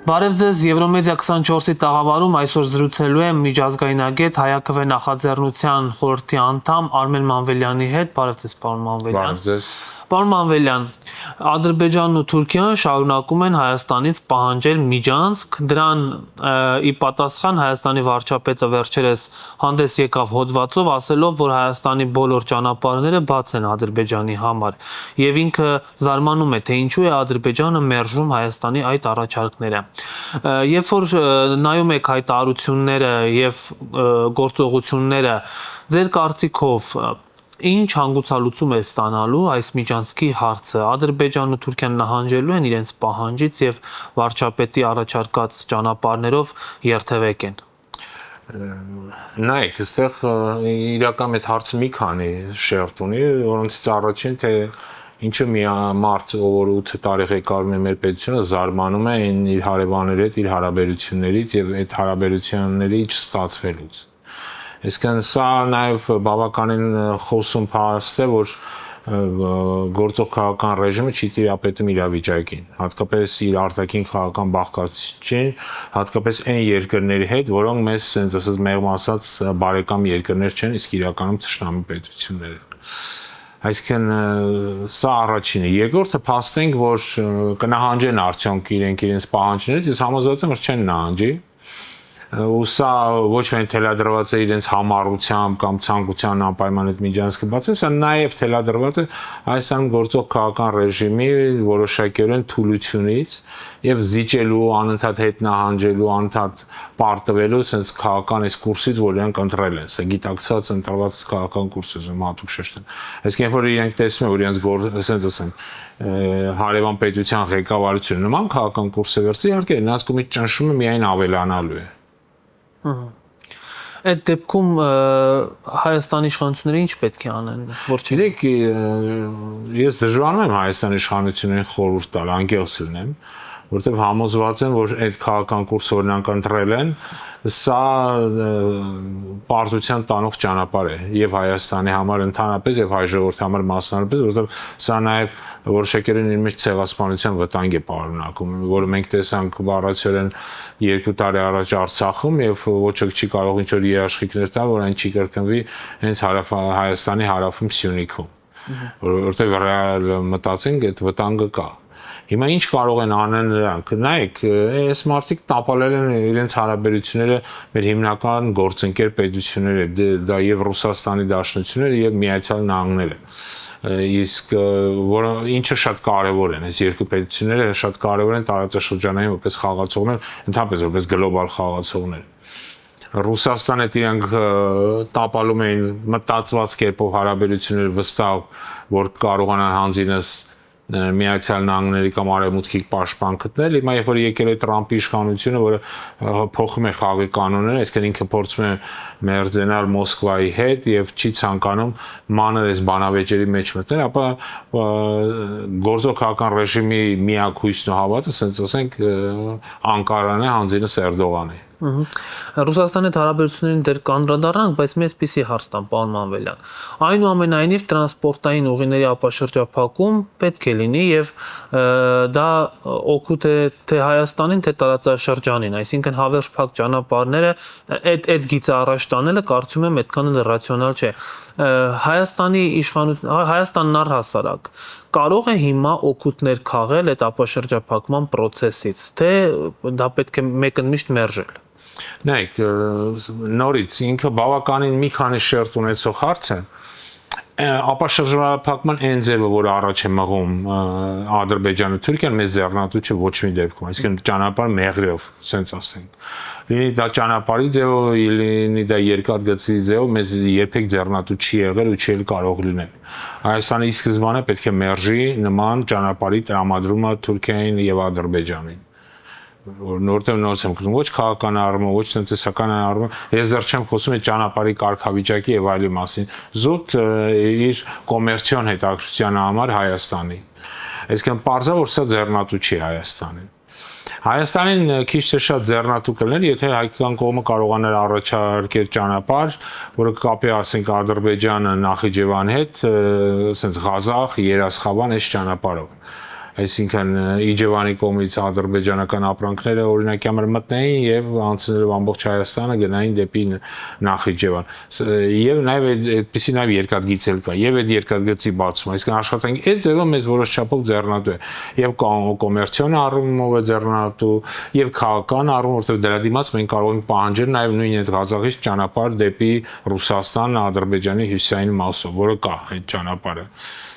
Բարև ձեզ Եվրոմեդիա 24-ի տաղավարում այսօր զրուցելու եմ միջազգայնագետ Հայաքվե նախաձեռնության խորհրդի անդամ Արմեն Մանվելյանի հետ։ Բարև ձեզ, պարոն Մանվելյան։ Բարև ձեզ։ Պարոն Մանվելյան, Ադրբեջանն ու Թուրքիան շարունակում են Հայաստանից պահանջել միջանցք, դրան ի պատասխան Հայաստանի վարչապետը վերջերս հանդես եկավ հոդվածով, ասելով, որ Հայաստանի բոլոր ճանապարհները բաց են Ադրբեջանի համար, եւ ինքը զարմանում է, թե ինչու է Ադրբեջանը մերժում Հայաստանի այդ առաջարկները։ Երբ որ նայում եք հայտարարությունները եւ գործողությունները, ձեր կարծիքով ինչ հանգուցալուծում է ստանալու այս միջանցքի հարցը, Ադրբեջանն ու Թուրքիան նահանջելու են իրենց պահանջից եւ վարչապետի առաջարկած ճանապարհներով երթևեկեն։ Նայեք, այստեղ իրական այդ հարցը մի քանի շերտ ունի, որոնցից առաջին թե ինչը մի մարդ, ով 8 տարի ղեկավարում է մեր պետությունը, զարմանում է իր հարևանների հետ իր հարաբերություններից եւ այդ հարաբերությունների չստացվելուց։ Այսինքն սա նաև բավականին խոսում փաստ է, որ գործող քաղաքական ռեժիմը չի տիրապետում իրավիճակին, հատկապես իր արտաքին քաղաքական բաղկացուցիչին, հատկապես այն երկրների հետ, որոնք մեզ sense ասած մեղմ ասած բարեկամ երկրներ չեն, իսկ իրականում թշնամի պետություններ են։ Այսինքն սա առաջինը, երկրորդը փաստենք, որ կնահանջեն արդյոք իրենց պահանջներից, ես համոզված եմ, որ չեն նահանջի։ Ու սա ոչ միայն թելադրված է իրենց համառությամբ կամ ցանկության անպայման այդ միջանցքը բացել, սա նաև թելադրված է Հայաստանում գործող քաղաքական ռեժիմի որոշակիորեն թուլությունից եւ զիջելու, անընդհատ հետ նահանջելու, անընդհատ պարտվելու sense քաղաքական այս կուրսից, որ իրենք ընտրել են, սա գիտակցած ընտրված քաղաքական կուրս է, հատուկ շեշտեմ։ Այսինքն երբ որ իրենք տեսնում են, որ իրենց sense ասեմ հարևան պետության ղեկավարությունը նման քաղաքական կուրս է վերցրել, իհարկե նրանց կողմից ճնշումը միայն ավելանալու է։ Այդ դեպքում Հայաստանի իշխանությունները ինչ պետք է անեն, որ չգիտեք, ես դժվարանում եմ Հայաստանի իշխանություններին խորհուրդ տալ, անկեղծ լինեմ, որտեղ համոզված եմ, որ այդ քաղաքական կուրսը, որ նրանք ընտրել են, սա պարտության տանող ճանապարհ է եւ Հայաստանի համար ընդհանրապես եւ հայ ժողովրդի համար մասնարարպես, որովհետեւ սա նաեւ որոշակիորեն իր մեջ ցեղասպանության վտանգ է պարունակում, որը մենք տեսանք բառացիորեն 2 տարի առաջ Արցախում եւ ոչ ոք չի կարող ինչ որ երաշխիքներ տալ, որ այն չի կրկնվի հենց Հայաստանի հարավում Սյունիքում, որովհետեւ ռեալ մտածենք այդ վտանգը կա։ Հիմա ինչ կարող են անել նրանք։ Նայեք, այս մարդիկ տապալել են իրենց հարաբերությունները մեր հիմնական գործընկեր պետությունները, դա եւ Ռուսաստանի Դաշնությունները եւ Միացյալ Նահանգները։ Իսկ որը ինչը շատ կարեւոր են, այս երկու պետությունները շատ կարեւոր են տարածաշրջանային որպես խաղացողներ, ընդհանրապես որպես գլոբալ խաղացողներ։ Ռուսաստանը իրանք տապալում էին մտածված կերպով հարաբերություններ վստահ, որ կարողանան հանձինս Միացյալ Նահանգների կամ Արևմուտքի պաշտպան գտնել, հիմա երբ որ եկել է Տրամփի իշխանությունը, որը փոխում է խաղի կանոնները, այսինքն ինքը փորձում է մերձենալ Մոսկվայի հետ եւ չի ցանկանում մանր այս բանավեճերի մեջ մտնել, ապա գործող քաղաքական ռեժիմի միակ հույսն ու հավատը, ասենք ասենք Անկարան է, հանձինս Էրդողան է։ Ռուսաստանի հետ հարաբերություններին դեռ կանդրադառնանք, բայց մի էսպիսի հարց տամ, պարոն Մանվելյան։ Այնուամենայնիվ տրանսպորտային ուղիների ապաշրջափակում պետք է լինի եւ դա օգուտ է թե Հայաստանին, թե տարածաշրջանին, այսինքն հավերժ փակ ճանապարհները այդ գիծը առաջ տանելը կարծում եմ այդքան էլ ռացիոնալ չէ։ Հայաստանի իշխանություն, Հայաստանն առհասարակ կարող է հիմա օգուտներ քաղել այդ ապաշրջափակման process-ից, թե դա պետք է մեկընդմիշտ մերժել։ Նայեք, նորից ինքը բավականին մի քանի շերտ ունեցող հարց է, ապաշրջափակման այն ձևը, որ առաջ է մղում Ադրբեջանը, Թուրքիան մեզ ձեռնատու չէ ոչ մի դեպքում, այսինքն ճանապարհ մեղրով, ասենց ասենք։ Լինի դա ճանապարհի ձևով, լինի դա երկաթգծի ձևով, մեզ երբեք ձեռնատու չի եղել ու չի կարող լինել։ Հայաստանը ի սկզբանե պետք է մերժի նման ճանապարհի տրամադրումը Թուրքիային եւ Ադրբեջանին։ Որտեղ նորից եմ գրում, ոչ քաղաքական առումով, ոչ տնտեսական առումով, ես դեռ չեմ խոսում այդ ճանապարհի կարգավիճակի եւ այլի մասին, զուտ իր կոմերցիոն հետաքրքրության համար Հայաստանի։ Այսինքն պարզա որ սա ձեռնատու չի Հայաստանին։ Հայաստանին քիչ թե շատ ձեռնատու կլներ, եթե հայկական կողմը կարողանար առաջարկել ճանապարհ, որը կապի ասենք Ադրբեջանը Նախիջևան հետ, ասենց Ղազախ, Երասխավան այս ճանապարհով։ այսինքն Իջևանի կողմից ադրբեջանական ապրանքները օրինակի համար մտնեին եւ անցնելով ամբողջ Հայաստանը գնային դեպի Նախիջևան։ Եվ նաեւ այդպեսի նաեւ երկաթգիծ էլ կա եւ այդ երկաթգծի բացումը, այսինքն աշխատանքի այդ ձևը մեզ որոշ չափով ձեռնատու է եւ կոմերցիոն առումով է ձեռնատու եւ քաղաքական առումով, որտեղ դրա դիմաց մենք կարող ենք պահանջել նաեւ նույն այդ Ղազախից ճանապարհ դեպի Ռուսաստան, Ադրբեջանի հյուսիսային մասով, որը կա այդ ճանապարհը։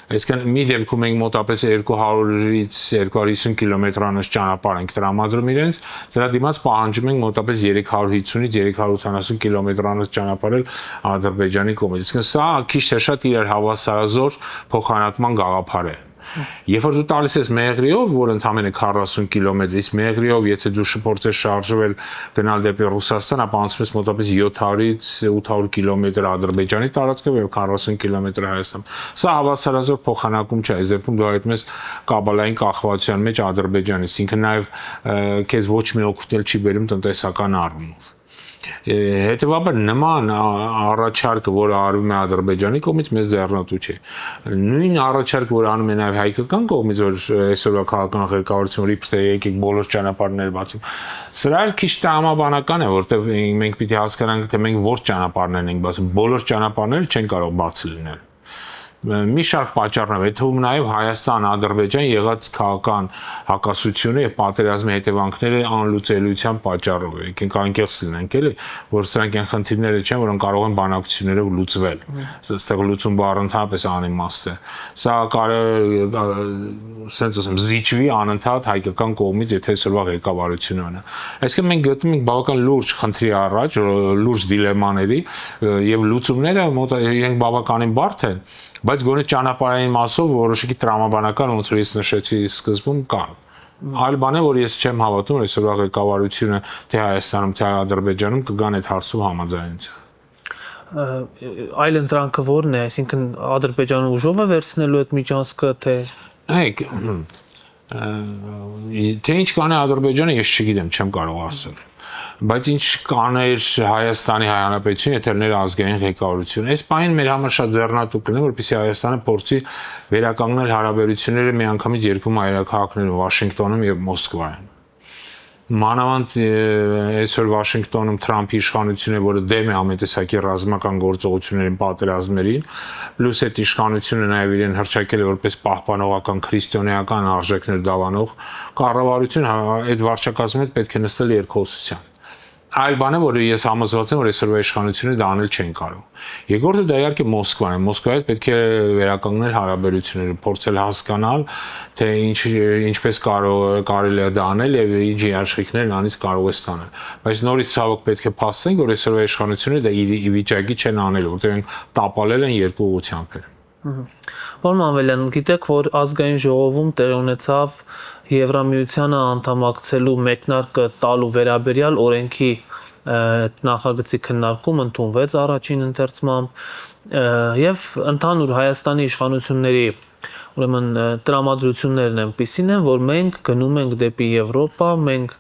Այսինքն մի դեպքում մենք մոտապես 200-ից 250 կիլոմետրանոց ճանապարհ ենք տրամադրում իրենց, դրա դիմաց պահանջում ենք մոտապես 350-ից 380 կիլոմետրանոց ճանապարհել Ադրբեջանի կողմից։ Այսինքն սա քիչ թե շատ իրար հավասարազոր փոխանակման գաղափար է։ Երբ որ դու տալիս ես մեղրիով, որ ընդամենը 40 կիլոմետր, իսկ մեղրիով, եթե դու շփորձես շարժվել գնալ դեպի Ռուսաստան, ապա անցնում ես մոտապես 700-ից 800 կիլոմետր Ադրբեջանի տարածքով եւ 40 կիլոմետր Հայաստան։ Սա հավասարազոր փոխանակում չէ, այս դեպքում դու հայտնում ես կաբալային կախվածության մեջ Ադրբեջանից, ինքը նաեւ քեզ ոչ մի օգուտ չի բերում տնտեսական առումով։ Հետևաբար նման առաջարկը, որը արվում է Ադրբեջանի կողմից, մեզ ձեռնատու չէ։ Նույն առաջարկը, որ անում է նաև հայկական կողմից, որ այսօրվա քաղաքական ղեկավարությունը իբր թե եկեք բոլոր ճանապարհները բացենք, սրա էլ քիչ տրամաբանական է, որտեղ մենք պիտի հասկանանք, թե մենք որ ճանապարհներն ենք բացում, բոլոր ճանապարհները չեն կարող բաց լինել։ Մի շարք պատճառներ, այդ թվում նաև Հայաստան-Ադրբեջան եղած քաղաքական հակասությունը եւ պատերազմի հետևանքները անլուծելիության պատճառով է։ Եկենք անկեղծ լինենք, էլի, որ սրանք այն խնդիրները չեն, որոնք կարող են բանակցություններով լուծվել։ Այստեղ լուծում բառը ընդհանրապես անիմաստ է։ Սա ասենց ասեմ, զիջվի անընդհատ հայկական կողմից, եթե այսօրվա ղեկավարությունը ունենա։ Այսինքն մենք գտնում ենք բավական լուրջ խնդրի առաջ, լուրջ դիլեմաների եւ լուծումները իրենք բավականին բարդ են, բայց գոնե ճանապարհային մասով որոշակի տրամաբանական, ոնց որ ես նշեցի սկզբում, կան։ Այլ բան է, որ ես չեմ հավատում, որ այսօրվա ղեկավարությունը թե Հայաստանում, թե Ադրբեջանում կգան այդ հարցում համաձայնության։ Այլ ընտրանքը ո՞րն է, այսինքն Ադրբեջանը ուժով է վերցնելու այդ միջանցքը, թե Հայք թե ինչ կանի Ադրբեջանը, ես չգիտեմ, չեմ կարող ասել։ Բայց ինչ կաներ Հայաստանի Հանրապետությունը, եթե ներ ազգային ղեկավարությունը։ Այս բանին մեր համար շատ ձեռնատու կլինի, որպեսզի Հայաստանը փորձի վերականգնել հարաբերությունները միանգամից երկու մայրաքաղաքներում՝ Վաշինգտոնում եւ Մոսկվայում։ Մանավանդ այսօր Վաշինգտոնում Թրամփի իշխանությունը, որը դեմ է ամենտեսակի ռազմական գործողություններին, պատերազմներին, պլյուս այդ իշխանությունը նաև իրեն հռչակել է որպես պահպանողական քրիստոնեական արժեքներ դավանող կառավարություն, այդ վարչակազմի հետ պետք է նստել երկխոսության։ Այլ բան է, որ ես համոզված եմ, որ այսօրվա իշխանությունը դա անել չեն կարող։ Երկրորդը դա իհարկե Մոսկվան է։ Մոսկվայի հետ պետք է վերականգնել հարաբերությունները, փորձել հասկանալ, թե ինչպես կարելի է դա անել եւ ինչ երաշխիքներ նրանից կարող է ստանալ։ Բայց նորից ցավոք պետք է փաստենք, որ այսօրվա իշխանությունը դա ի վիճակի չեն անել, որտեղ տապալել են երկու ուղղությամբ։ Պարոն Ավելյան, գիտեք, որ ազգային ժողովում տեղ ունեցավ Եվրամիությանը անդամակցելու մեկնարկը տալու վերաբերյալ օրենքի նախագծի քննարկում ընդունվեց առաջին ընթերցմամբ եւ ընդհանուր Հայաստանի իշխանությունների ուրեմն տրամադրություններն այնպիսին են, որ մենք գնում ենք դեպի Եվրոպա, մենք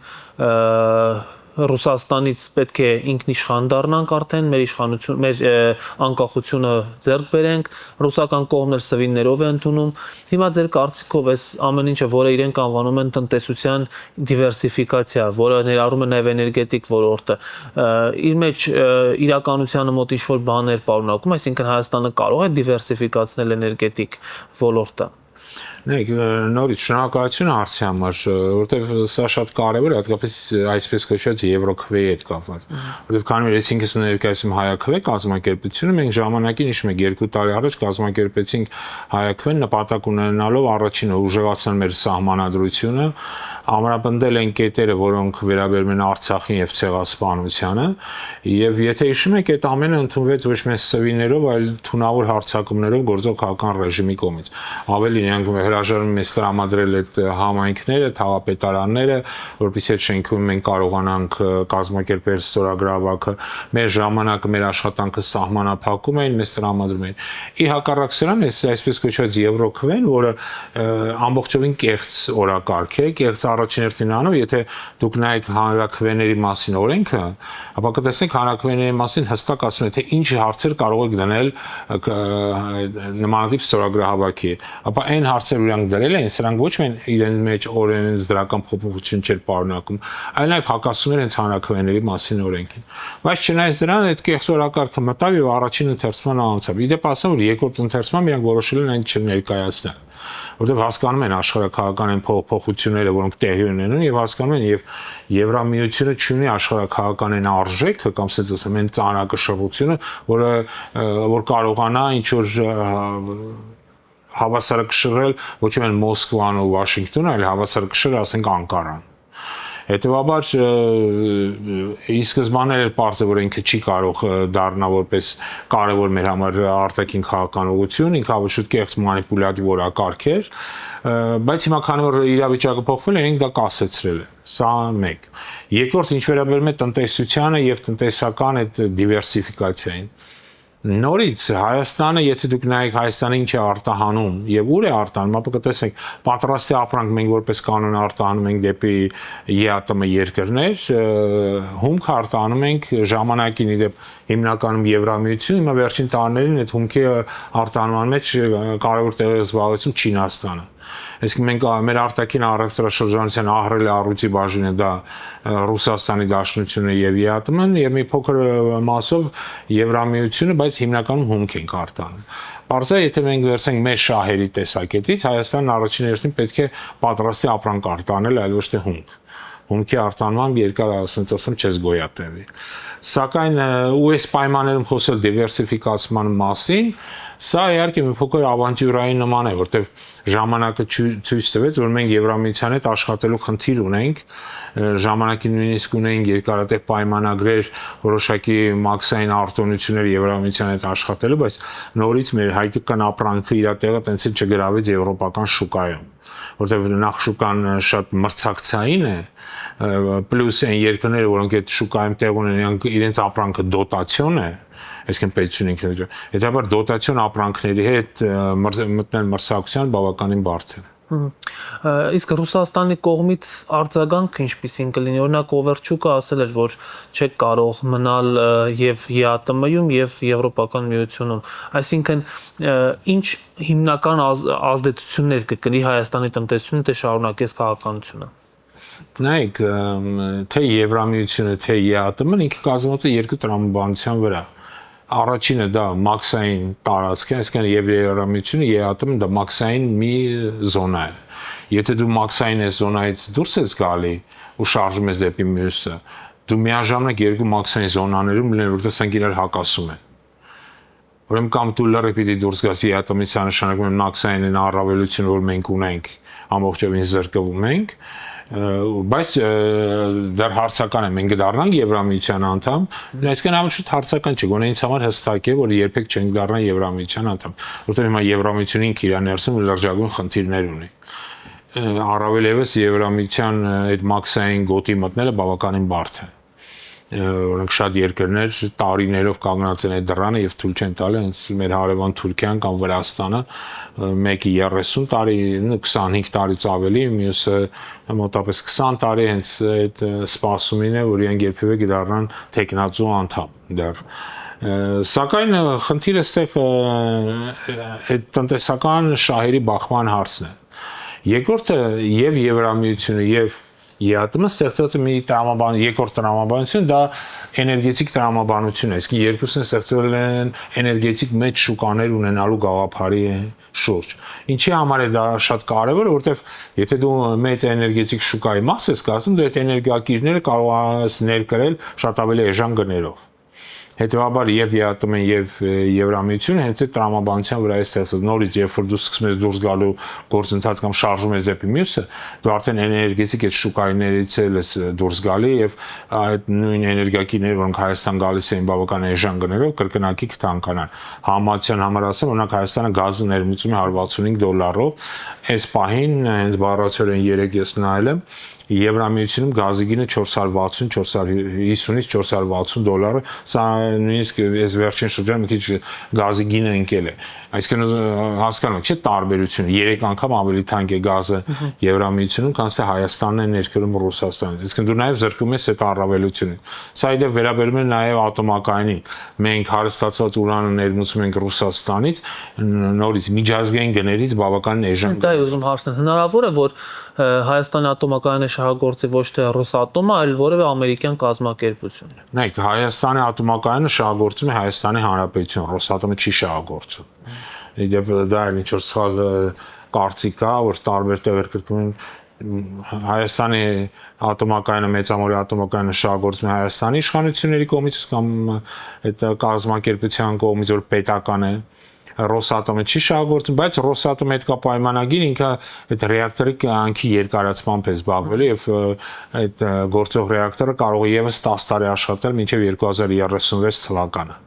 Ռուսաստանից պետք է ինքնիշխան դառնանք արդեն, մեր անկախությունը ձեռք բերենք, ռուսական կողմն էլ սվիններով է ընդունում։ Հիմա ձեր կարծիքով այս ամեն ինչը, որը իրենք անվանում են տնտեսության դիվերսիֆիկացիա, որը ներառում է նաև էներգետիկ ոլորտը, իր մեջ իրականությանը մոտ ինչ-որ բաներ պարունակում, այսինքն Հայաստանը կարող է դիվերսիֆիկացնել էներգետիկ ոլորտը։ Նայեք, նորից շնորհակալություն հարցի համար, որովհետև սա շատ կարևոր է, հատկապես այսպես կոչված Եվրոքվեի հետ կապված։ Որովհետև քանի որ ես ինքս ներկայացում Հայաքվե կազմակերպությունը, մենք ժամանակին հիշում եք 2 տարի առաջ կազմակերպեցինք Հայաքվեն նպատակ ունենալով առաջինը ուժեղացնել մեր սահմանադրությունը, ամրապնդել են կետերը, որոնք վերաբերում են Արցախին եւ ցեղասպանությանը, եւ եթե հիշում եք, այդ ամենը ընդունվեց ոչ միայն սվիներով, այլ թունավոր հարձակումներով գործող քաղաքական ռեժիմի կողմից։ Ավելին նրանք հրաժարվում մեզ տրամադրել այդ համայնքները, թաղապետարանները, որովհետեւ այդ շենքում մենք կարողանանք կազմակերպել ստորագրավակը, մեր ժամանակը, մեր աշխատանքը սահմանափակում էին, մեզ տրամադրում էին։ Ի հակառակ սրան, այսպես կոչված Եվրոքվեն, որը ամբողջովին կեղծ օրակարգ է, կեղծ առաջին հերթին անով, եթե դուք նայեք հանրաքվեների մասին օրենքը, ապա կտեսնեք հանրաքվեների մասին հստակ ասում է, թե ինչ հարցեր կարող եք դնել նմանատիպ ստորագրահավաքի։ Ապա այն հարցեր իրանք դրել են, սրանք ոչ միայն իրեն մեջ օրենսդրական փոփոխություն չէր պարունակում, այլ նաև հակասում էր հենց հանրաքվեների մասին օրենքին։ Բայց չնայած դրան այդ կեղծորակարգը մտավ եւ առաջին ընթերցման անցավ։ Իդեպ ասեմ, որ երկրորդ ընթերցման իրանք որոշել են այն չներկայացնել, որտեղ հասկանում են աշխարհակաղական այն փոփոխությունները, որոնք տեղի ունենում եւ հասկանում են եւ Եվրամիությունը չունի աշխարհակաղական այն արժեքը կամ ասած ասեմ այն ծանրակշռությունը, որ կարողանա ինչ որ հավասարակշռել ոչ միայն Մոսկվան ու Վաշինգտոնը, այլ հավասարակշռել ասենք Անկարան։ Հետևաբար ի սկզբանե պարզ է, որ ինքը չի կարող դառնա որպես կարևոր մեր համար արտաքին քաղաքական ուղղություն, ինքը ավելի շուտ կեղծ մանիպուլյատիվ օրակարգ էր, բայց հիմա քանի որ իրավիճակը փոխվել է, ինքը դա կասեցրել է։ Սա մեկ։ Երկրորդ, ինչ վերաբերում է տնտեսությանը եւ տնտեսական այդ դիվերսիֆիկացիային։ Նորից Հայաստանը, եթե դուք նայեք Հայաստանը ինչ է արտահանում եւ ուր է արտահանում, ապա կտեսնեք պատրաստի ապրանք մենք որպես կանոն արտահանում ենք դեպի ԵԱՏՄ երկրներ, հումք արտահանում ենք ժամանակին իդեպ հիմնականում Եվրամիություն, հիմա վերջին տարիներին այդ հումքի արտահանման մեջ կարևոր տեղ է զբաղեցնում Չինաստանը։ Իսկ մենք մեր արտաքին առևտրաշրջանության ահռելի առույցի բաժինը դա Ռուսաստանի Դաշնությունը եւ ԵԱՏՄ-ն եւ մի փոքր մասով Եվրամիությունը, բայց հիմնականում հումք ենք արտանում։ Պարզա եթե մենք վերցենք մեր շահերի տեսակետից, Հայաստանն առաջին հերթին պետք է պատրաստի ապրանք արտանել, այլ ոչ թե հումք։ Հումքի արտանման երկար ասեմ չես գոյատևի։ Սակայն ու այս պայմաններում խոսել դիվերսիֆիկացման մասին, սա իհարկե մի փոքր ավանտյուրային նման է, որտեղ ժամանակը ցույց տվեց, որ մենք Եվրամիության հետ աշխատելու խնդիր ունենք, ժամանակին նույնիսկ ունենք երկարատև պայմանագրեր, որոշակի մաքսային արտոնություններ Եվրամիության հետ աշխատելու, բայց նորից մեր հայկական ապրանքը իր տեղը տենց չգրավեց եվրոպական շուկայում, որտեղ նախ շուկան շատ մրցակցային է, պլյուս այն երկրները, որոնք այդ շուկայում տեղ ունեն, իրենց ապրանքը դոտացիոն է, այսինքն պետություն ինքնուրույն։ Հետաբար դոտացիոն ապրանքների հետ մտնել մրցակցության բավականին բարդ է։ Իսկ Ռուսաստանի կողմից արձագանքը ինչպիսին կլինի, օրինակ Օվերչուկը ասել էր, որ չեք կարող մնալ եւ ԵԱՏՄ-ում եւ Եվրոպական միությունում, այսինքն ինչ հիմնական ազդեցություններ կկրի Հայաստանի տնտեսությունը, թե շարունակես քաղաքականությունը։ Նայեք, թե Եվրամիությունը, թե ԵԱՏՄ-ն ինքը կազմված է երկու տրամաբանության վրա։ Առաջինը դա մաքսային տարածք է, այսինքն եւ Եվրամիությունը, ԵԱՏՄ-ն դա մաքսային մի զոնա է։ Եթե դու մաքսային այս զոնայից դուրս ես գալի ու շարժում ես դեպի մյուսը, դու միաժամանակ երկու մաքսային զոնաներում լինել, որտեղ սրանք իրար հակասում են։ Ուրեմն կամ դու լրիվ պիտի դուրս գաս ԵԱՏՄ-ից, նշանակում է մաքսային այն առավելությունը, որ մենք ունենք, ամբողջովին զրկվում ենք, բայց դեռ հարցական է, մենք դառնանք Եվրամիության անդամ, այսինքն ավելի շուտ հարցական չէ, գոնե ինձ համար հստակ է, որ երբեք չենք դառնա Եվրամիության անդամ, որտեղ հիմա Եվրամիությունն ինքը իր ներսում լրջագույն խնդիրներ ունի։ Առավել եւս Եվրամիության այդ մաքսային գոտի մտնելը բավականին բարդ է։ Օրինակ շատ երկրներ տարիներով կանգնած են այդ դռանը եւ թույլ չեն տալի հենց մեր հարևան Թուրքիան կամ Վրաստանը մեկը 30 տարի, 25 տարից ավելի, մյուսը մոտավորապես 20 տարի հենց այդ սպասումին է, որ իրենք երբևէ կդառնան տեխնացու անդամ դեռ։ Սակայն խնդիրը այստեղ այդ տնտեսական շահերի բախման հարցն է։ Երկրորդը եւ Եվրամիությունը եւ ԵԱՏՄ-ը ստեղծած է մի երկրորդ տրամաբանություն, դա էներգետիկ տրամաբանություն է, իսկ երկուսն ստեղծել են էներգետիկ մեծ շուկաներ ունենալու գաղափարի շուրջ։ Ինչի համար է դա շատ կարևոր, որովհետև եթե դու մեծ էներգետիկ շուկայի մաս ես կազմում, դու այդ էներգակիրները կարող ես ներկրել շատ ավելի էժան գներով։ Հետևաբար եւ ԵԱՏՄ-ն եւ Եվրամիությունը հենց այդ տրամաբանության վրա է ստեղծած։ Նորից երբ որ դու սկսում ես դուրս գալու գործընթաց կամ շարժում ես դեպի մյուսը, դու արդեն էներգետիկ այդ շուկայներից ես դուրս գալի եւ այդ նույն էներգակիրները, որոնք Հայաստան գալիս էին բավական էժան գներով, կրկնակի կթանկանան։ Համացան համար ասեմ, օրինակ Հայաստանը գազը ներմուծում է $165, այս պահին հենց բառացիորեն 3 ես նայել եմ, Եվրամիությունում գազի գինը 450-ից 460 դոլարը, սա նույնիսկ այս վերջին շրջանում մի քիչ գազի գինը ընկել է։ Այսինքն հասկանալի չէ տարբերությունը, 3 անգամ ավելի թանկ է գազը Եվրամիությունում, քան թե Հայաստանն է ներկրում Ռուսաստանից։ Այսինքն դու նաև զրկում ես այդ առավելությունը։ Սա իդեպ վերաբերում է նաև ատոմակայանին։ Մենք հարստացված ուրանը ներմուծում ենք Ռուսաստանից, նորից միջազգային գներից բավականին էժան։ Դա է ուզում հարցնել։ Հնարավոր է, որ Հայաստանի ատոմակայանը շահագործի ոչ թե Ռոսատոմը, այլ որևէ ամերիկյան կազմակերպություն։ Նայեք, Հայաստանի ատոմակայանը շահագործում է Հայաստանի Հանրապետություն, Ռոսատոմը չի շահագործում։ Իդեպ դա էլ ինչ որ սխալ կարծիք կա, որ տարբեր տեղեր կրկնում են Հայաստանի ատոմակայանը, մեծամորի ատոմակայանը շահագործում է Հայաստանի իշխանությունների կողմից կամ այդ կազմակերպության կողմից, որ պետական է, Ռոսատոմը չի շահագործում, բայց Ռոսատոմը հետ կա պայմանագիր, ինքը այդ ռեակտորի կյանքի երկարացմամբ է զբաղվել եւ այդ գործող ռեակտորը կարող է եւս 10 տարի աշխատել մինչեւ 2036 թվականը։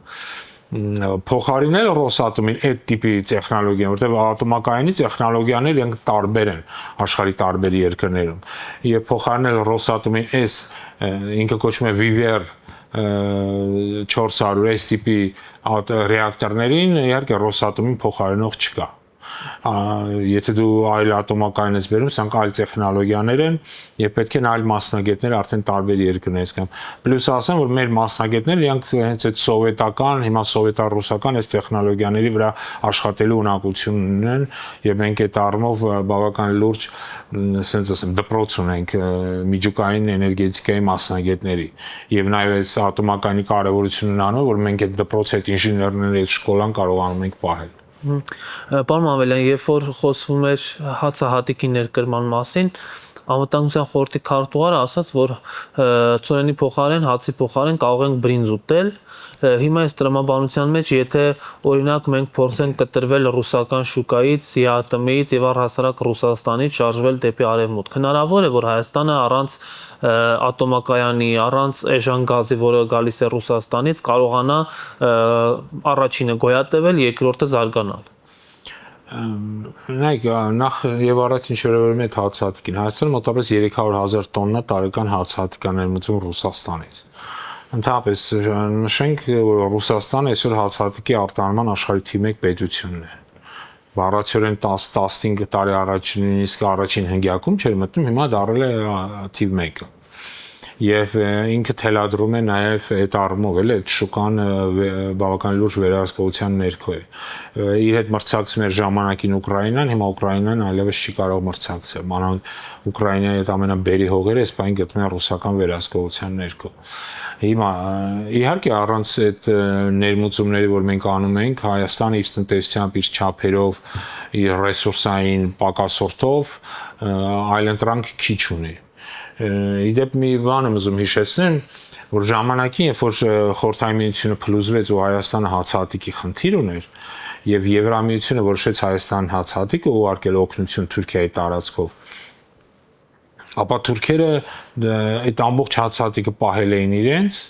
Փոխարինել Ռոսատոմին այդ տիպի տեխնոլոգիան, որտեղ ատոմակայանի տեխնոլոգիաները իրենք տարբեր են աշխարհի տարբեր երկրներում։ Եվ փոխարինել Ռոսատոմին այս ինքը կոչվում է VVR 400 այս տիպի ռեակտորներին իհարկե Ռոսատոմին փոխարինող չկա։ Եթե դու այլ ատոմակայան ես բերում, սրանք այլ տեխնոլոգիաներ են եւ պետք է այլ մասնագետներ արդեն տարբեր երկրներից կամ պլյուս ասեմ, որ մեր մասնագետները իրանք հենց այդ սովետական, հիմա սովետա-ռուսական այս տեխնոլոգիաների վրա աշխատելու ունակություն ունեն եւ մենք այդ առումով բավական լուրջ, ասենց ասեմ, դպրոց ունենք միջուկային էներգետիկայի մասնագետների եւ նաեւ այս ատոմակայանի կարեւորությունն անում, որ մենք այդ դպրոցի այդ ինժեներների այդ շկոլան կարողանում ենք պահել։ Պարոն Ավելյան, երբ որ խոսվում էր հացահատիկի ներկրման մասին, Անվտանգության խորհրդի քարտուղարը ասաց, որ ցորենի փոխարեն, հացի փոխարեն կարող ենք բրինձ ուտել։ Հիմա այս տրամաբանության մեջ, եթե օրինակ մենք փորձենք կտրվել ռուսական շուկայից, ԵԱՏՄ-ից եւ առհասարակ Ռուսաստանից շարժվել դեպի արևմուտք, հնարավոր է, որ Հայաստանը առանց ատոմակայանի, առանց էժան գազի, որը գալիս է Ռուսաստանից, կարողանա առաջինը գոյատևել, երկրորդը զարգանալ։ Նայեք, նախ եւ առաջ ինչ վերաբերում է հացահատիկին, Հայաստանը մոտավորապես 300,000 տոննա տարեկան հացահատիկ է ներմուծում Ռուսաստանից։ Ընդհանրապես նշենք, որ Ռուսաստանը այսօր հացահատիկի արտահանման աշխարհի թիվ 1 պետությունն է։ Բառացիորեն 10-15 տարի առաջ նույնիսկ առաջին հնգյակում չէր մտնում, հիմա դառել է թիվ 1-ը։ Եվ ինքը թելադրում է նաև այդ առումով էլ այդ շուկան բավական լուրջ վերահսկողության ներքո է։ Իր հետ մրցակցում էր ժամանակին Ուկրաինան, հիմա Ուկրաինան այլևս չի կարող մրցակցել։ Մանավանդ Ուկրաինայի այդ ամենաբերի հողերը այս պահին գտնվում են ռուսական վերահսկողության ներքո։ Հիմա իհարկե առանց այդ ներմուծումների, որ մենք անում ենք, Հայաստանը իր տնտեսությամբ, իր չափերով, իր ռեսուրսային պակասորդով այլընտրանք քիչ ունի։ Իդեպ մի բան եմ ուզում հիշեցնել, որ ժամանակին, երբ որ Խորհրդային Միությունը փլուզվեց ու Հայաստանը հացահատիկի խնդիր ուներ, եւ Եվրամիությունը որոշեց Հայաստան հացահատիկը ուղարկել օգնություն Թուրքիայի տարածքով, ապա թուրքերը այդ ամբողջ հացահատիկը պահել էին իրենց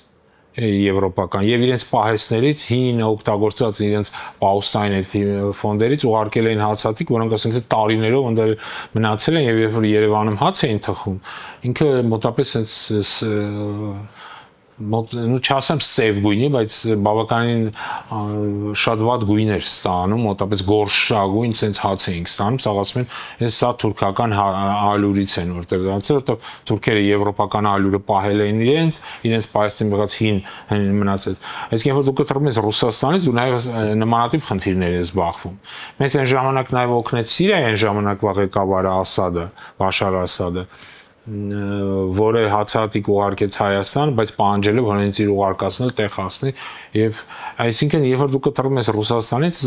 եվրոպական եւ իրենց պահեսներից հին օգտագործած իրենց պաուստային այդ ֆոնդերից ուղարկել էին հացահատիկ, որոնք ասենք թե տարիներով ընդել մնացել են եւ երբ որ Երևանում հաց էին թխում, ինքը մոտապես չասեմ սև գույնի, բայց բավականին շատ վատ գույներ ստանում, մոտապես գորշագույն sense հաց էինք ստանում, սաղացում են, սա թուրքական ալյուրից են, որտեղ թուրքերը եվրոպական ալյուրը պահել էին իրենց պահեստին եղած հին մնացած։ Այսինքն որ դու կտրում ես Ռուսաստանից, դու նաև նմանատիպ խնդիրներ ես զբաղվում։ Մեզ այն ժամանակ նաև օգնեց Սիրիայի այն ժամանակվա ղեկավարը Ասադը, Բաշար Ասադը, որը հացահատիկ ուղարկեց Հայաստան, բայց պահանջելով որ հենց իր ուղարկածնել տեղ հասնի եւ այսինքն երբ որ դու կտրում ես Ռուսաստանից,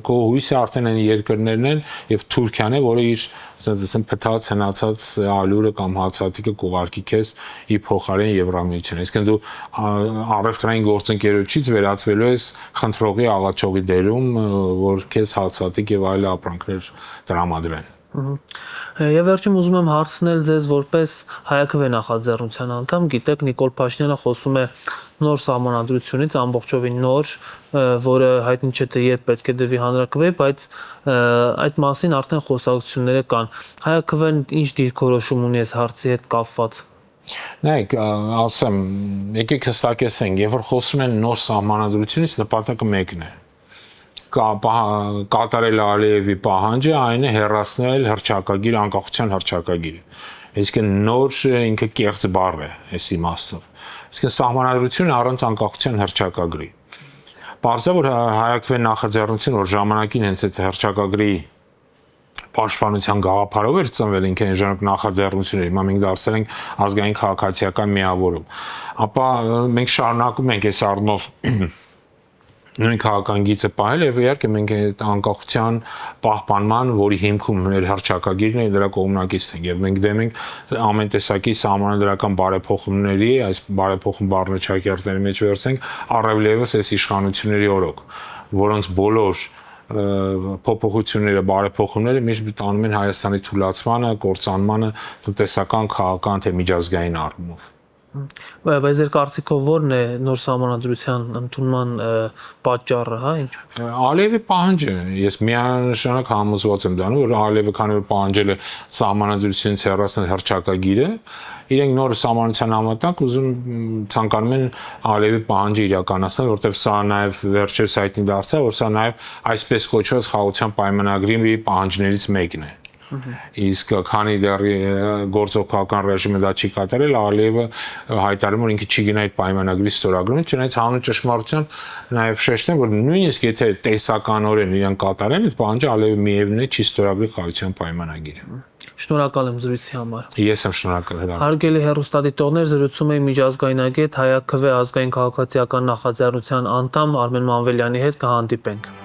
քո հույսը արդեն այն երկրներն են եւ Թուրքիան է, որը իր ասեմ փթած հնացած ալյուրը կամ հացահատիկը կուղարկի քեզ ի փոխարեն Եվրամիություն։ Այսինքն դու առևտրային գործընկերությունից վերածվելու ես խնդրողի աղաչողի դերում, որ քեզ հացահատիկ եւ այլ ապրանքներ տրամադրեն։ Եվ վերջում ուզում եմ հարցնել ձեզ որպես հայաքվե նախաձեռնության անդամ, գիտեք Նիկոլ Փաշինյանը խոսում է նոր սահմանադրությունից, ամբողջովին նոր, որը հայտնի չէ թե երբ պետք է դրվի հանրաքվե, բայց այդ մասին արդեն խոսակցությունները կան։ Հայաքվեն ինչ դիրքորոշում ունի այս հարցի հետ կապված։ Նայեք, ասեմ, եկեք հստակեցենք, երբ որ խոսում են նոր սահմանադրությունից, նպատակը մեկն է։ Կատարել Ալիևի պահանջը այն է հեռացնել հռչակագիր, անկախության հռչակագիրը։ Այսինքն նոր ինքը կեղծ բառ է այս իմաստով։ Այսինքն սահմանադրությունը առանց անկախության հռչակագրի։ Պարզա որ հայաքվե նախաձեռնություն, որ ժամանակին հենց այդ հռչակագրի պաշտպանության գաղափարով էր ծնվել ինքը այն ժամանակ նախաձեռնությունները, հիմա մենք դարձել ենք ազգային քաղաքացիական միավորում։ Ապա մենք շարունակում ենք այս առումով նույն քաղաքական գիծը պահել եւ իհարկե մենք այդ անկախության պահպանման, որի հիմքում մեր հռչակագիրն է, դրա կողմնակիցն ենք եւ մենք դեմ ենք ամեն տեսակի սահմանադրական բարեփոխումների, այս բարեփոխում բառը չակերտների մեջ վերցենք, առավելևս այս իշխանությունների օրոք, որոնց բոլոր փոփոխությունները, բարեփոխումները միշտ տանում են Հայաստանի թուլացմանը, կործանմանը, տնտեսական, քաղաքական թե միջազգային առումով։ Բայց ձեր կարծիքով ո՞րն է նոր սահմանադրության ընդունման պատճառը, հա, ինչ։ Ալիևի պահանջը, ես միանշանակ համոզված եմ դառնում, որ Ալիևը քանի որ պահանջել է սահմանադրությունից հեռացնել հռչակագիրը, իրենք նոր սահմանության համատակ ուզում ցանկանում են Ալիևի պահանջը իրականացնել, որտեղ սա նաև վերջերս հայտնի դարձավ, որ սա նաև այսպես կոչված խաղաղության պայմանագրի պահանջներից մեկն է։ Իսկ քանի դեռ գործող քաղաքական ռեժիմը դա չի կատարել, Ալիևը հայտարարում որ ինքը չի գնա այդ պայմանագրի ստորագրումից, չնայած հանուն ճշմարտության նաև շեշտեմ, որ նույնիսկ եթե տեսականորեն իրեն կատարեն, այդ պահանջը Ալիևը միևնույն է չի ստորագրի խաղաղության պայմանագիրը։ Շնորհակալ եմ զրույցի համար։ Ես եմ շնորհակալ հրավերին։ Հարգելի հեռուստադիտողներ, զրուցում էի միջազգայնագետ Հայաքվե ազգային քաղաքացիական նախաձեռնության անդամ Արմեն Մանվելյանի հետ, կհանդիպենք։